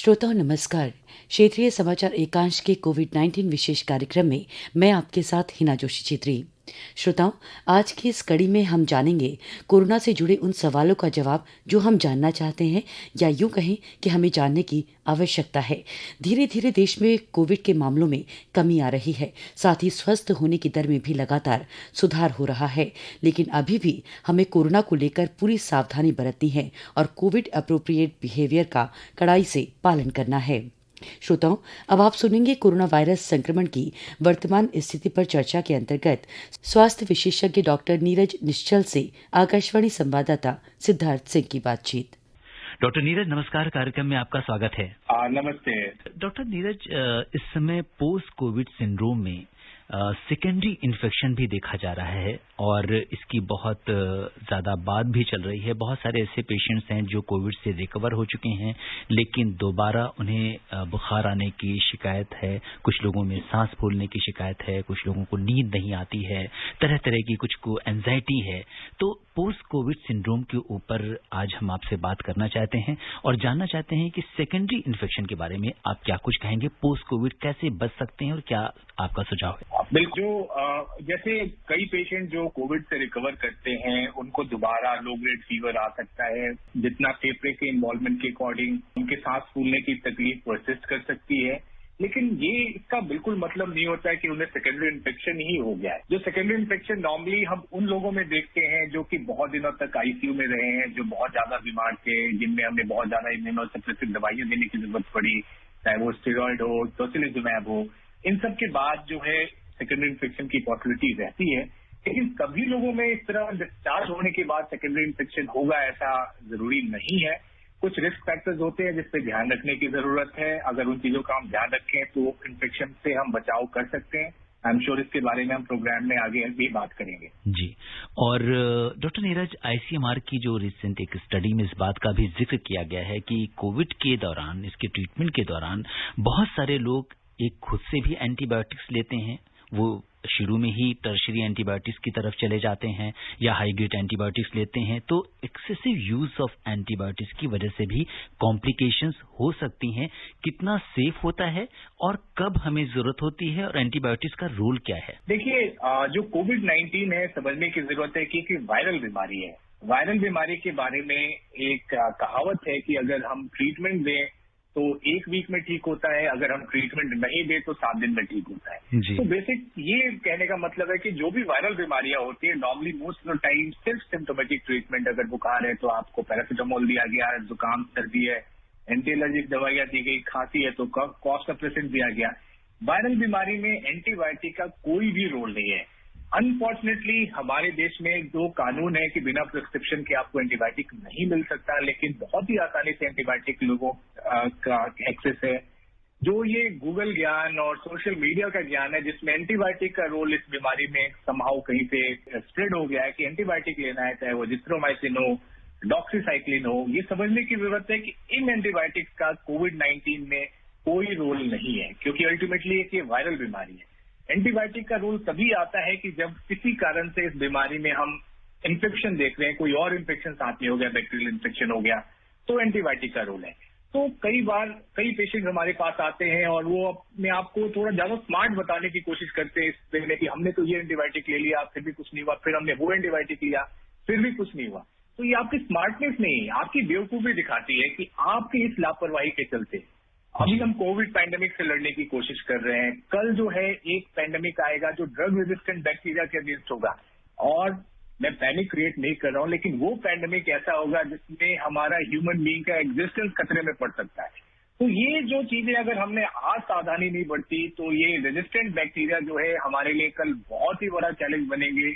श्रोताओं नमस्कार। क्षेत्रीय समाचार एकांश के कोविड-19 विशेष कार्यक्रम में मैं आपके साथ हिना जोशी छेत्री। श्रोताओं, आज की इस कड़ी में हम जानेंगे कोरोना से जुड़े उन सवालों का जवाब जो हम जानना चाहते हैं या यूं कहें कि हमें जानने की आवश्यकता है। धीरे धीरे देश में कोविड के मामलों में कमी आ रही है, साथ ही स्वस्थ होने की दर में भी लगातार सुधार हो रहा है, लेकिन अभी भी हमें कोरोना को लेकर पूरी सावधानी बरतनी है और कोविड अप्रोप्रिएट बिहेवियर का कड़ाई से पालन करना है। श्रोताओं, अब आप सुनेंगे कोरोना वायरस संक्रमण की वर्तमान स्थिति पर चर्चा के अंतर्गत स्वास्थ्य विशेषज्ञ डॉक्टर नीरज निश्चल से आकाशवाणी संवाददाता सिद्धार्थ सिंह की बातचीत। डॉक्टर नीरज नमस्कार, कार्यक्रम में आपका स्वागत है। नमस्ते डॉक्टर नीरज, इस समय पोस्ट कोविड सिंड्रोम में सेकेंडरी इन्फेक्शन भी देखा जा रहा है और इसकी बहुत ज़्यादा बात भी चल रही है। बहुत सारे ऐसे पेशेंट्स हैं जो कोविड से रिकवर हो चुके हैं, लेकिन दोबारा उन्हें बुखार आने की शिकायत है, कुछ लोगों में सांस फूलने की शिकायत है, कुछ लोगों को नींद नहीं आती है, तरह तरह की कुछ को एंजाइटी है। तो पोस्ट कोविड सिंड्रोम के ऊपर आज हम आपसे बात करना चाहते हैं और जानना चाहते हैं कि सेकेंडरी इन्फेक्शन के बारे में आप क्या कुछ कहेंगे। पोस्ट कोविड कैसे बच सकते हैं और क्या आपका सुझाव है? बिल्कुल, जैसे कई पेशेंट जो कोविड से रिकवर करते हैं उनको दोबारा लो ग्रेड फीवर आ सकता है, जितना फेफड़े के इन्वॉल्वमेंट के अकॉर्डिंग उनके सांस फूलने की तकलीफ परसिस्ट कर सकती है। लेकिन ये इसका बिल्कुल मतलब नहीं होता है कि उन्हें सेकेंडरी इन्फेक्शन ही हो गया है। जो सेकेंडरी इन्फेक्शन नॉर्मली हम उन लोगों में देखते हैं जो कि बहुत दिनों तक आईसीयू में रहे हैं, जो बहुत ज्यादा बीमार थे, जिनमें हमें बहुत ज्यादा इम्यूनोसप्रेसिव दवाइयां देने की जरूरत पड़ी, चाहे वो स्टेरॉइड हो, टोसिलिजुमैब हो। इन सब के बाद जो है सेकेंडरी इन्फेक्शन की पॉसिबिलिटी रहती है, लेकिन सभी लोगों में इस तरह डिस्चार्ज होने के बाद सेकेंडरी इन्फेक्शन होगा ऐसा जरूरी नहीं है। कुछ रिस्क फैक्टर्स होते हैं जिस पे ध्यान रखने की जरूरत है। अगर उन चीजों का हम ध्यान रखें तो इन्फेक्शन से हम बचाव कर सकते हैं। आई एम श्योर इसके बारे में हम प्रोग्राम में आगे भी बात करेंगे। जी, और डॉक्टर नीरज, आईसीएमआर की जो रिसेंट एक स्टडी में इस बात का भी जिक्र किया गया है कि कोविड के दौरान, इसके ट्रीटमेंट के दौरान बहुत सारे लोग एक खुद से भी एंटीबायोटिक्स लेते हैं, वो शुरू में ही टर्शरी एंटीबायोटिक्स की तरफ चले जाते हैं या हाई ग्रेड एंटीबायोटिक्स लेते हैं। तो एक्सेसिव यूज ऑफ एंटीबायोटिक्स की वजह से भी कॉम्प्लिकेशंस हो सकती हैं। कितना सेफ होता है और कब हमें जरूरत होती है और एंटीबायोटिक्स का रोल क्या है? देखिए, जो कोविड-19 है समझने की जरूरत है कि वायरल बीमारी है। वायरल बीमारी के बारे में एक कहावत है कि अगर हम ट्रीटमेंट दें तो 1 वीक में ठीक होता है, अगर हम ट्रीटमेंट नहीं दें तो 7 दिन में ठीक होता है। तो बेसिक ये कहने का मतलब है कि जो भी वायरल बीमारियां होती है नॉर्मली मोस्ट ऑफ टाइम सिर्फ सिम्टोमेटिक ट्रीटमेंट, अगर बुखार है तो आपको पैरासिटामोल दिया गया, जुकाम सर्दी है एंटी एलर्जिक दवाइयां दी गई, खांसी है तो कॉफ सप्रेसेंट दिया गया। वायरल बीमारी में एंटीबायोटिक का कोई भी रोल नहीं है। अनफॉर्चुनेटली हमारे देश में जो कानून है कि बिना प्रिस्क्रिप्शन के आपको एंटीबायोटिक नहीं मिल सकता, लेकिन बहुत ही आसानी से एंटीबायोटिक लोगों का एक्सेस है। जो ये गूगल ज्ञान और सोशल मीडिया का ज्ञान है जिसमें एंटीबायोटिक का रोल इस बीमारी में समहाउ कहीं पे स्प्रेड हो गया है कि एंटीबायोटिक लेना है, चाहे वो जिथ्रोमाइसिन हो, डॉक्सीसाइक्लिन हो, ये समझने की जरूरत है कि इन एंटीबायोटिक्स का कोविड-19 में कोई रोल नहीं है, क्योंकि अल्टीमेटली एक ये वायरल बीमारी है। एंटीबायोटिक का रोल तभी आता है कि जब किसी कारण से इस बीमारी में हम इन्फेक्शन देख रहे हैं, कोई और इन्फेक्शन साथ में हो गया, बैक्टीरियल इन्फेक्शन हो गया, तो एंटीबायोटिक का रोल है। तो कई बार कई पेशेंट हमारे पास आते हैं और वो अपने आप को थोड़ा ज्यादा स्मार्ट बताने की कोशिश करते हैं इसमें कि हमने तो ये एंटीबायोटिक ले लिया फिर भी कुछ नहीं हुआ, फिर हमने वो एंटीबायोटिक लिया फिर भी कुछ नहीं हुआ। तो ये आपकी स्मार्टनेस नहीं, आपकी बेवकूफी दिखाती है कि आपकी इस लापरवाही के चलते अभी हम कोविड पैंडेमिक से लड़ने की कोशिश कर रहे हैं। कल जो है एक पैंडेमिक आएगा जो ड्रग रेजिस्टेंट बैक्टीरिया के अगेंस्ट होगा, और मैं पैनिक क्रिएट नहीं कर रहा हूं, लेकिन वो पैंडेमिक ऐसा होगा जिसमें हमारा ह्यूमन बीइंग का एग्जिस्टेंस खतरे में पड़ सकता है। तो ये जो चीजें अगर हमने आज सावधानी नहीं बरती तो ये रेजिस्टेंट बैक्टीरिया जो है हमारे लिए कल बहुत ही बड़ा चैलेंज बनेंगे।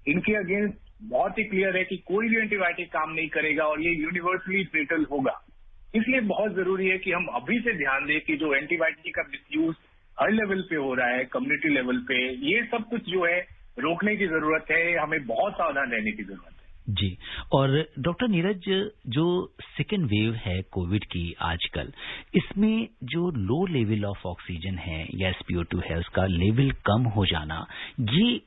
इनके अगेंस्ट बहुत ही क्लियर है कि कोई भी एंटीबायोटिक काम नहीं करेगा और ये यूनिवर्सली फेटल होगा। इसलिए बहुत जरूरी है कि हम अभी से ध्यान दें कि जो एंटीबायोटिक का मिसयूज हर लेवल पे हो रहा है, कम्युनिटी लेवल पे, ये सब कुछ जो है रोकने की जरूरत है। हमें बहुत सावधान रहने की जरूरत है। जी। और डॉक्टर नीरज, जो सेकेंड वेव है कोविड की आजकल, इसमें जो लो लेवल ऑफ ऑक्सीजन है या SpO2 है, उसका लेवल कम हो जाना, ये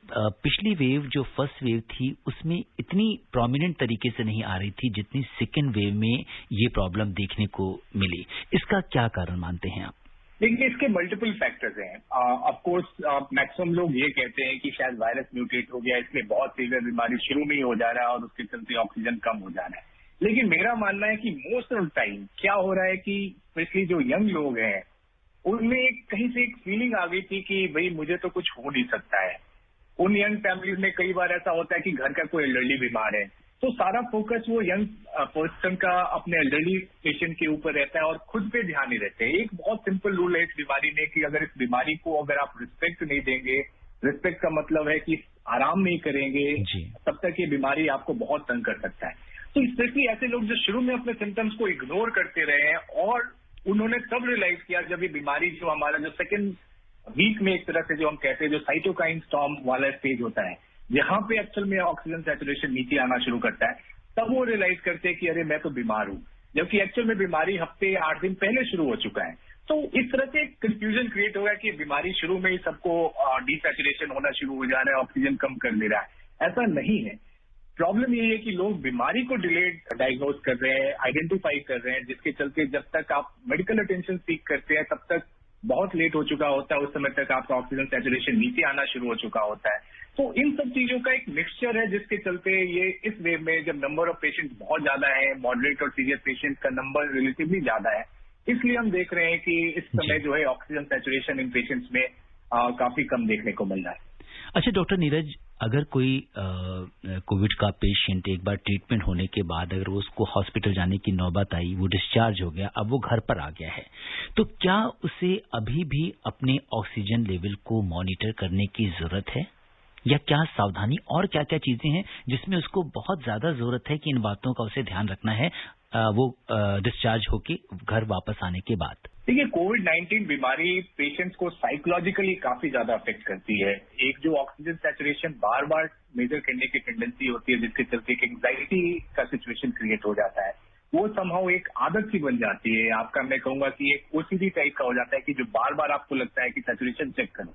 पिछली वेव जो फर्स्ट वेव थी उसमें इतनी प्रोमिनेंट तरीके से नहीं आ रही थी जितनी सेकेंड वेव में ये प्रॉब्लम देखने को मिली। इसका क्या कारण मानते हैं आप? देखिए, इसके मल्टीपल फैक्टर्स हैं। ऑफ कोर्स मैक्सिमम लोग ये कहते हैं कि शायद वायरस म्यूटेट हो गया, इसलिए बहुत सीवियर बीमारी शुरू में ही हो जा रहा है और उसके चलते ऑक्सीजन कम हो जा रहा है। लेकिन मेरा मानना है कि मोस्ट ऑफ टाइम क्या हो रहा है कि स्पेशली जो यंग लोग हैं उनमें कहीं से एक फीलिंग आ गई थी कि भाई मुझे तो कुछ हो नहीं सकता है। उन यंग फैमिलीज में कई बार ऐसा होता है कि घर का कोई एल्डरली बीमार है, तो सारा फोकस वो यंग पर्सन का अपने एल्डरली पेशेंट के ऊपर रहता है और खुद पे ध्यान नहीं रहते। एक बहुत सिंपल रूल है इस बीमारी में कि अगर इस बीमारी को अगर आप रिस्पेक्ट नहीं देंगे, रिस्पेक्ट का मतलब है कि आराम नहीं करेंगे, तब तक ये बीमारी आपको बहुत तंग कर सकता है। तो स्पेशली ऐसे लोग जो शुरू में अपने सिम्टम्स को इग्नोर करते रहे हैं और उन्होंने तब रियलाइज किया जब ये बीमारी जो हमारा जो सेकेंड वीक में एक तरह से जो हम कहते हैं जो साइटोकाइन स्टॉर्म वाला स्टेज होता है, जहां पे एक्चुअल में ऑक्सीजन सैचुरेशन नीचे आना शुरू करता है, तब वो रियलाइज करते हैं कि अरे मैं तो बीमार हूं, जबकि एक्चुअल में बीमारी हफ्ते 8 दिन पहले शुरू हो चुका है। तो इस तरह से कंफ्यूजन क्रिएट हो गया कि बीमारी शुरू में ही सबको डिसैचुरेशन होना शुरू हो जा रहा है, ऑक्सीजन कम कर ले रहा है। ऐसा नहीं है। प्रॉब्लम यही है कि लोग बीमारी को डिलेड डायग्नोज कर रहे हैं, आइडेंटिफाई कर रहे हैं, जिसके चलते जब तक आप मेडिकल अटेंशन सीख करते हैं तब तक बहुत लेट हो चुका होता है। उस समय तक आपका ऑक्सीजन सैचुरेशन नीचे आना शुरू हो चुका होता है। तो इन सब चीजों का एक मिक्सचर है जिसके चलते ये इस वेव में जब नंबर ऑफ पेशेंट बहुत ज्यादा है, मॉडरेट और सीरियस पेशेंट का नंबर रिलेटिवली ज्यादा है, इसलिए हम देख रहे हैं कि इस समय जो है ऑक्सीजन सैचुरेशन इन पेशेंट्स में काफी कम देखने को मिल रहा है। अच्छा डॉक्टर नीरज, अगर कोई कोविड का पेशेंट एक बार ट्रीटमेंट होने के बाद अगर उसको हॉस्पिटल जाने की नौबत आई, वो डिस्चार्ज हो गया, अब वो घर पर आ गया है, तो क्या उसे अभी भी अपने ऑक्सीजन लेवल को मॉनिटर करने की जरूरत है, या क्या सावधानी और क्या क्या चीजें हैं जिसमें उसको बहुत ज्यादा जरूरत है कि इन बातों का उसे ध्यान रखना है वो डिस्चार्ज होके घर वापस आने के बाद? देखिए, कोविड-19 बीमारी पेशेंट्स को साइकोलॉजिकली काफी ज्यादा अफेक्ट करती है। एक जो ऑक्सीजन सैचुरेशन बार बार मेजर करने की टेंडेंसी होती है, जिसके चलते एक एंग्जाइटी का सिचुएशन क्रिएट हो जाता है, वो समहाउ एक आदत सी बन जाती है। आपका मैं कहूंगा कि एक ओसीडी टाइप का हो जाता है कि जो बार बार आपको लगता है कि सैचुरेशन चेक करो।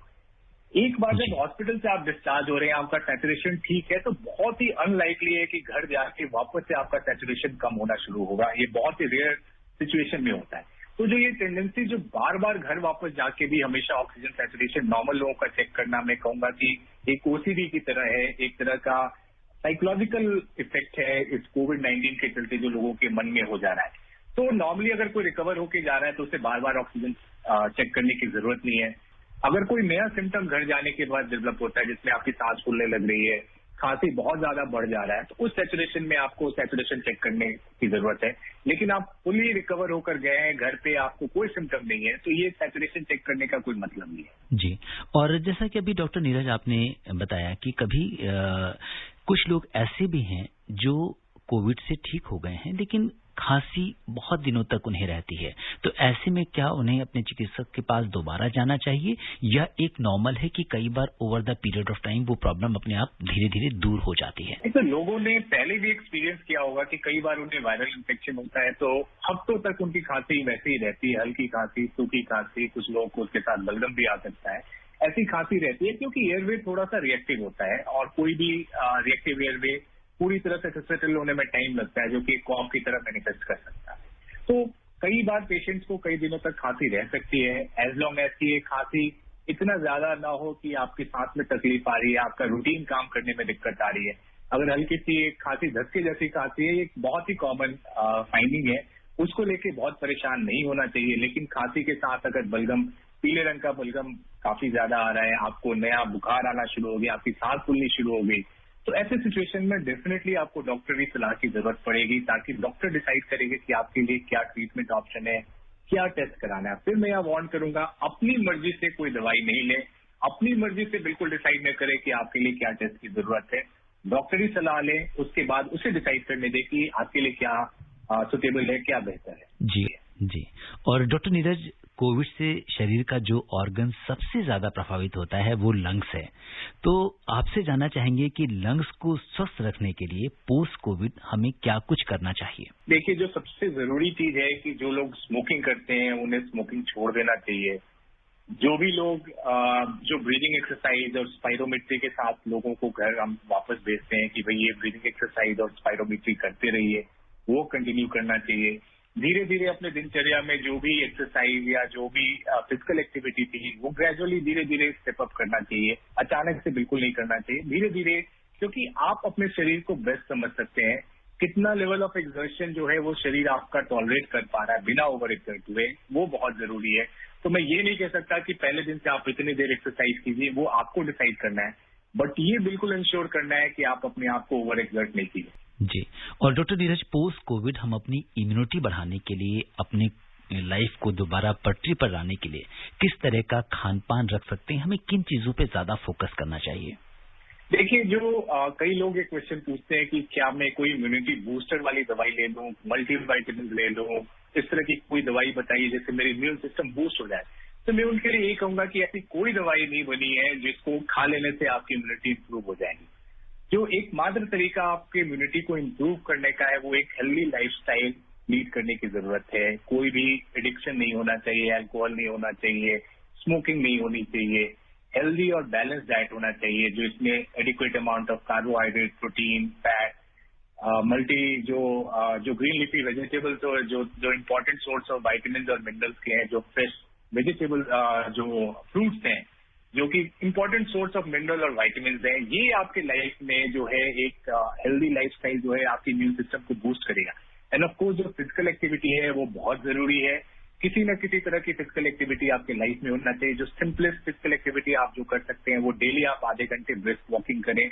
एक बार जब हॉस्पिटल से आप डिस्चार्ज हो रहे हैं, आपका सैचुरेशन ठीक है, तो बहुत ही अनलाइकली है कि घर जाके वापस से आपका सैचुरेशन कम होना शुरू होगा। ये बहुत ही रेयर सिचुएशन में होता है। तो जो ये टेंडेंसी जो बार बार घर वापस जाके भी हमेशा ऑक्सीजन सैचुरेशन नॉर्मल लोगों का चेक करना, मैं कहूंगा कि एक ओसीडी की तरह है, एक तरह का साइकोलॉजिकल इफेक्ट है इस कोविड-19 के चलते जो लोगों के मन में हो जा रहा है। तो नॉर्मली अगर कोई रिकवर होके जा रहा है तो उसे बार बार ऑक्सीजन चेक करने की जरूरत नहीं है। अगर कोई नया सिम्टम घर जाने के बाद डेवलप होता है, जिसमें आपकी सांस फूलने लग रही है, खांसी बहुत ज्यादा बढ़ जा रहा है, तो उस सैचुरेशन में आपको सैचुरेशन चेक करने की जरूरत है। लेकिन आप फुली रिकवर होकर गए हैं, घर पे आपको कोई सिम्टम नहीं है, तो ये सैचुरेशन चेक करने का कोई मतलब नहीं है। जी। और जैसा कि अभी डॉक्टर नीरज आपने बताया कि कभी कुछ लोग ऐसे भी हैं जो कोविड से ठीक हो गए हैं लेकिन खांसी बहुत दिनों तक उन्हें रहती है, तो ऐसे में क्या उन्हें अपने चिकित्सक के पास दोबारा जाना चाहिए, या एक नॉर्मल है कि कई बार over the period of time वो प्रॉब्लम अपने आप धीरे धीरे दूर हो जाती है? तो लोगों ने पहले भी एक्सपीरियंस किया होगा कि कई बार उन्हें वायरल इन्फेक्शन होता है तो हफ्तों तक उनकी खांसी वैसे ही रहती है, हल्की खांसी, सूखी खांसी, कुछ लोगों को उसके साथ बलगम भी आ सकता है। ऐसी खांसी रहती है क्योंकि एयरवे थोड़ा सा रिएक्टिव होता है और कोई भी रिएक्टिव एयरवे पूरी तरह से सेटल होने में टाइम लगता है, जो कि कॉफ की तरह मैनिफेस्ट कर सकता है। तो कई बार पेशेंट्स को कई दिनों तक खांसी रह सकती है, एज लॉन्ग एज की ये खांसी इतना ज्यादा ना हो कि आपकी सांस में तकलीफ आ रही है, आपका रूटीन काम करने में दिक्कत आ रही है। अगर हल्की सी एक खांसी धक्के जैसी खांसी है, एक बहुत ही कॉमन फाइंडिंग है, उसको लेके बहुत परेशान नहीं होना चाहिए। लेकिन खांसी के साथ अगर बलगम, पीले रंग का बलगम काफी ज्यादा आ रहा है, आपको नया बुखार आना शुरू हो गया, आपकी सांस फूलनी शुरू हो गई, तो ऐसे सिचुएशन में डेफिनेटली आपको डॉक्टरी सलाह की जरूरत पड़ेगी, ताकि डॉक्टर डिसाइड करेंगे कि आपके लिए क्या ट्रीटमेंट ऑप्शन है, क्या टेस्ट कराना है। फिर मैं यह वार्न करूंगा, अपनी मर्जी से कोई दवाई नहीं ले, अपनी मर्जी से बिल्कुल डिसाइड न करें कि आपके लिए क्या टेस्ट की जरूरत है। डॉक्टरी सलाह लें, उसके बाद उसे डिसाइड करने दें कि आपके लिए क्या सुटेबल है, क्या बेहतर है। जी जी। और डॉक्टर नीरज, कोविड से शरीर का जो ऑर्गन सबसे ज्यादा प्रभावित होता है वो लंग्स है। तो आपसे जानना चाहेंगे कि लंग्स को स्वस्थ रखने के लिए पोस्ट कोविड हमें क्या कुछ करना चाहिए? देखिए, जो सबसे जरूरी चीज है कि जो लोग स्मोकिंग करते हैं उन्हें स्मोकिंग छोड़ देना चाहिए। जो भी लोग जो ब्रीदिंग एक्सरसाइज और स्पाइरोमेट्री के साथ लोगों को घर हम वापस भेजते हैं कि भाई ये ब्रीदिंग एक्सरसाइज और स्पाइरोमेट्री करते रहिए, वो कंटिन्यू करना चाहिए। धीरे धीरे अपने दिनचर्या में जो भी एक्सरसाइज या जो भी फिजिकल एक्टिविटी थी वो ग्रेजुअली धीरे धीरे स्टेप अप करना चाहिए। अचानक से बिल्कुल नहीं करना चाहिए, धीरे धीरे, क्योंकि आप अपने शरीर को बेस्ट समझ सकते हैं। कितना लेवल ऑफ एक्सर्शन जो है वो शरीर आपका टॉलरेट कर पा रहा है बिना ओवर एक्सर्ट हुए, वो बहुत जरूरी है। तो मैं ये नहीं कह सकता कि पहले दिन से आप इतनी देर एक्सरसाइज कीजिए, वो आपको डिसाइड करना है, बट ये बिल्कुल इंश्योर करना है कि आप अपने आप को ओवर एक्सर्ट नहीं कीजिए। जी, और डॉक्टर नीरज, पोस्ट कोविड हम अपनी इम्यूनिटी बढ़ाने के लिए, अपनी लाइफ को दोबारा पटरी पर लाने के लिए किस तरह का खान पान रख सकते हैं? हमें किन चीजों पे ज्यादा फोकस करना चाहिए? देखिए, जो कई लोग एक क्वेश्चन पूछते हैं कि क्या मैं कोई इम्यूनिटी बूस्टर वाली दवाई ले लूं, मल्टीविटामिन ले लूं, इस तरह की कोई दवाई बताइए जिससे मेरी इम्यून सिस्टम बूस्ट हो जाए। तो मैं उनके लिए ये कहूंगा कि ऐसी कोई दवाई नहीं बनी है जिसको खा लेने से आपकी इम्यूनिटी इंप्रूव हो जाएगी। जो एकमात्र तरीका आपके इम्यूनिटी को इम्प्रूव करने का है वो एक हेल्दी लाइफस्टाइल लीड करने की जरूरत है। कोई भी एडिक्शन नहीं होना चाहिए, अल्कोहल नहीं होना चाहिए, स्मोकिंग नहीं होनी चाहिए, हेल्दी और बैलेंस डाइट होना चाहिए जो इसमें adequate amount of carbohydrate, protein, fat, जो ग्रीन लीफी वेजिटेबल्स और जो इम्पोर्टेंट सोर्स ऑफ विटामिन और मिनरल्स के हैं, जो फ्रेश वेजिटेबल, जो फ्रूट्स हैं, जो कि इम्पोर्टेंट सोर्स ऑफ मिनरल और विटामिन हैं, ये आपके लाइफ में जो है एक हेल्दी लाइफस्टाइल जो है आपकी इम्यून सिस्टम को बूस्ट करेगा। एंड ऑफ कोर्स जो फिजिकल एक्टिविटी है वो बहुत जरूरी है। किसी न किसी तरह की फिजिकल एक्टिविटी आपके लाइफ में होना चाहिए। जो सिंपलेस्ट फिजिकल एक्टिविटी आप जो कर सकते हैं वो डेली आप आधे घंटे ब्रिस्क वॉकिंग करें।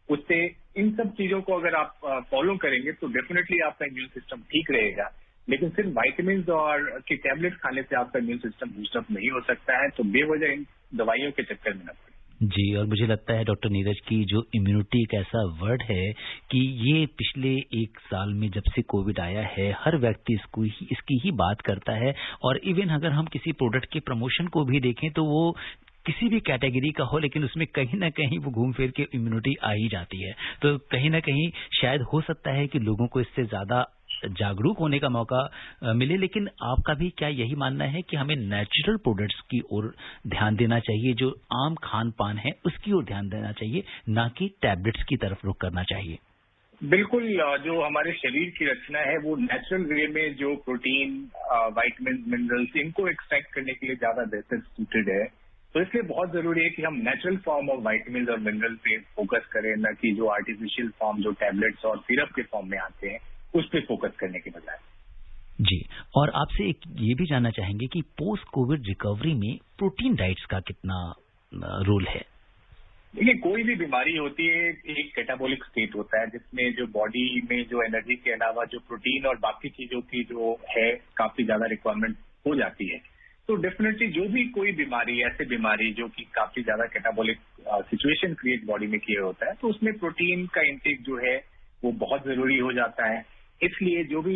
उससे इन सब चीजों को अगर आप फॉलो करेंगे तो डेफिनेटली आपका इम्यून सिस्टम ठीक रहेगा। लेकिन सिर्फ विटामिन और की टैबलेट खाने से आपका इम्यून सिस्टम बूस्टअप नहीं हो सकता है, तो बेवजह इन दवाइयों के चक्कर में न पड़े। जी, और मुझे लगता है डॉक्टर नीरज की जो इम्यूनिटी एक ऐसा वर्ड है कि ये पिछले 1 साल में जब से कोविड आया है हर व्यक्ति इसकी ही बात करता है। और इवन अगर हम किसी प्रोडक्ट के प्रमोशन को भी देखें तो वो किसी भी कैटेगरी का हो, लेकिन उसमें कहीं ना कहीं वो घूम फिर के इम्यूनिटी आ ही जाती है। तो कहीं ना कहीं शायद हो सकता है कि लोगों को इससे ज्यादा जागरूक होने का मौका मिले। लेकिन आपका भी क्या यही मानना है कि हमें नेचुरल प्रोडक्ट्स की ओर ध्यान देना चाहिए, जो आम खान पान है उसकी ओर ध्यान देना चाहिए, ना कि टैबलेट्स की तरफ रुख करना चाहिए? बिल्कुल, जो हमारे शरीर की रचना है वो नेचुरल वे में जो प्रोटीन, विटामिन, मिनरल्स, इनको एक्सट्रैक्ट करने के लिए ज्यादा बेहतर सूटेड है। तो इसलिए बहुत जरूरी है कि हम नेचुरल फॉर्म ऑफ विटामिन और मिनरल पे फोकस करें, न कि जो आर्टिफिशियल फॉर्म, जो टैबलेट्स और सिरप के फॉर्म में आते हैं, उस पर फोकस करने के बजाय। जी, और आपसे एक ये भी जानना चाहेंगे कि पोस्ट कोविड रिकवरी में प्रोटीन डाइट्स का कितना रोल है? देखिए, कोई भी बीमारी होती है एक कैटाबॉलिक स्टेट होता है जिसमें जो बॉडी में जो एनर्जी के अलावा जो प्रोटीन और बाकी चीजों की जो है काफी ज्यादा रिक्वायरमेंट हो जाती है। तो डेफिनेटली जो भी कोई बीमारी, ऐसे बीमारी जो कि काफी ज्यादा कैटाबॉलिक सिचुएशन क्रिएट बॉडी में किया होता है, तो उसमें प्रोटीन का इंटेक जो है वो बहुत जरूरी हो जाता है। इसलिए जो भी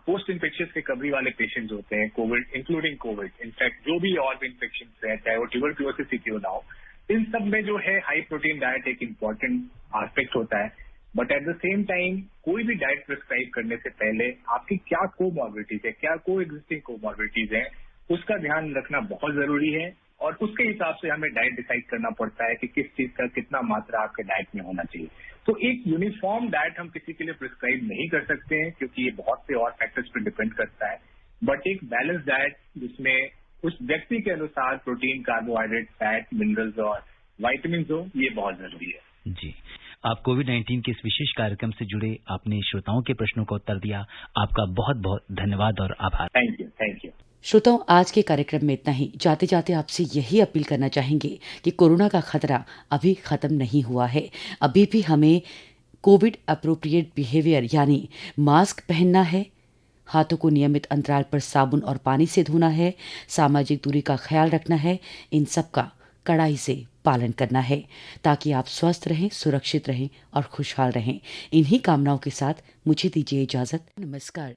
पोस्ट इन्फेक्शियस रिकवरी वाले पेशेंट्स होते हैं, कोविड इंक्लूडिंग कोविड, इनफैक्ट जो भी और भी इन्फेक्शन है, चाहे वो ट्यूबरक्लोसिस ही क्यों ना हो, इन सब में जो है हाई प्रोटीन डाइट एक इम्पॉर्टेंट एस्पेक्ट होता है। But at the same time कोई भी डाइट प्रिस्क्राइब करने से पहले आपकी क्या कोमॉर्बिडिटीज है, क्या को एग्जिस्टिंग कोमॉर्बिडिटीज है, उसका ध्यान रखना बहुत जरूरी है। और उसके हिसाब से हमें डाइट डिसाइड करना पड़ता है कि किस चीज का कितना मात्रा आपके डाइट में होना चाहिए। तो एक यूनिफॉर्म डाइट हम किसी के लिए प्रिस्क्राइब नहीं कर सकते हैं क्योंकि ये बहुत से और फैक्टर्स पर डिपेंड करता है। बट एक बैलेंस डाइट जिसमें उस व्यक्ति के अनुसार प्रोटीन, कार्बोहाइड्रेट, फैट, मिनरल्स और विटामिन हो, ये बहुत जरूरी है। जी, आप कोविड-19 के इस विशेष कार्यक्रम से जुड़े आपने श्रोताओं के प्रश्नों का उत्तर दिया। आपका बहुत बहुत धन्यवाद और आभार। Thank you, thank you. श्रोताओं, आज के कार्यक्रम में इतना ही। जाते जाते आपसे यही अपील करना चाहेंगे कि कोरोना का खतरा अभी खत्म नहीं हुआ है। अभी भी हमें कोविड अप्रोप्रिएट बिहेवियर यानी मास्क पहनना है, हाथों को नियमित अंतराल पर साबुन और पानी से धोना है, सामाजिक दूरी का ख्याल रखना है, इन सब का कड़ाई से पालन करना है ताकि आप स्वस्थ रहें, सुरक्षित रहें और खुशहाल रहें। इन्हीं कामनाओं के साथ मुझे दीजिए इजाजत। नमस्कार।